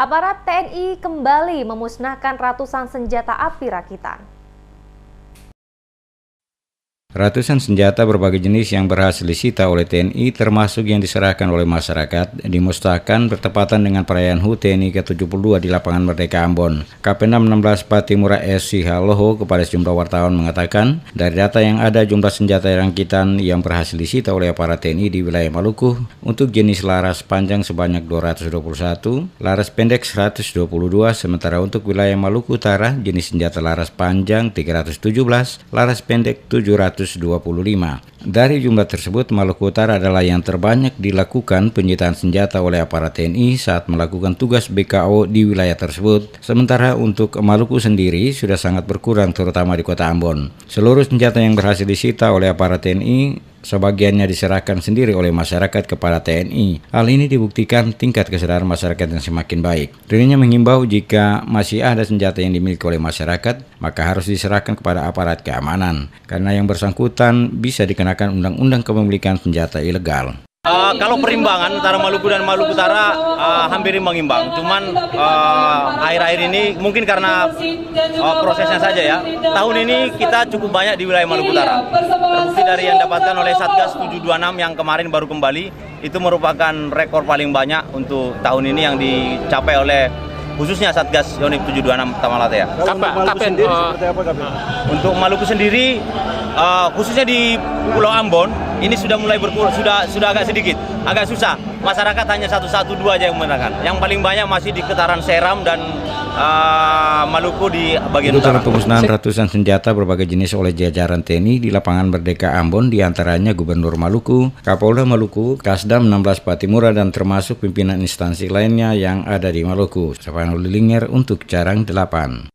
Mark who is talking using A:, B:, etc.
A: Aparat TNI kembali memusnahkan ratusan senjata api rakitan.
B: Ratusan senjata berbagai jenis yang berhasil disita oleh TNI termasuk yang diserahkan oleh masyarakat dimusnahkan bertepatan dengan perayaan HUT TNI ke-72 di Lapangan Merdeka Ambon. Kapendam 16 Patimura S. Sihaloho kepada sejumlah wartawan mengatakan, dari data yang ada jumlah senjata rakitan yang berhasil disita oleh aparat TNI di wilayah Maluku untuk jenis laras panjang sebanyak 221, laras pendek 122, sementara untuk wilayah Maluku Utara jenis senjata laras panjang 317, laras pendek 725. Dari jumlah tersebut, Maluku Utara adalah yang terbanyak dilakukan penyitaan senjata oleh aparat TNI saat melakukan tugas BKO di wilayah tersebut. Sementara untuk Maluku sendiri sudah sangat berkurang terutama di kota Ambon. Seluruh senjata yang berhasil disita oleh aparat TNI sebagiannya diserahkan sendiri oleh masyarakat kepada TNI. Hal ini dibuktikan tingkat kesadaran masyarakat yang semakin baik. Dirinya mengimbau jika masih ada senjata yang dimiliki oleh masyarakat, maka harus diserahkan kepada aparat keamanan, karena yang bersangkutan bisa dikenakan undang-undang kepemilikan senjata ilegal.
C: Kalau perimbangan antara Maluku dan Maluku Utara hampir imbang-imbang, cuman akhir-akhir ini mungkin karena prosesnya saja ya. Tahun ini kita cukup banyak di wilayah Maluku Utara. Terbukti dari yang dapatkan oleh Satgas 726 yang kemarin baru kembali, itu merupakan rekor paling banyak untuk tahun ini yang dicapai oleh khususnya Satgas Yonif 726 Tamalate ya. Untuk Maluku sendiri, khususnya di Pulau Ambon, ini sudah mulai berkurang, sudah agak sedikit, agak susah. Masyarakat hanya 112 aja yang menggunakan. Yang paling banyak masih di Ketaran Seram dan Maluku di bagian utara.
B: Pemusnahan ratusan senjata berbagai jenis oleh jajaran TNI di Lapangan Merdeka Ambon, diantaranya Gubernur Maluku, Kapolda Maluku, Kasdam 16 Patimura, dan termasuk pimpinan instansi lainnya yang ada di Maluku. Sapan Lilinger untuk Carang 8.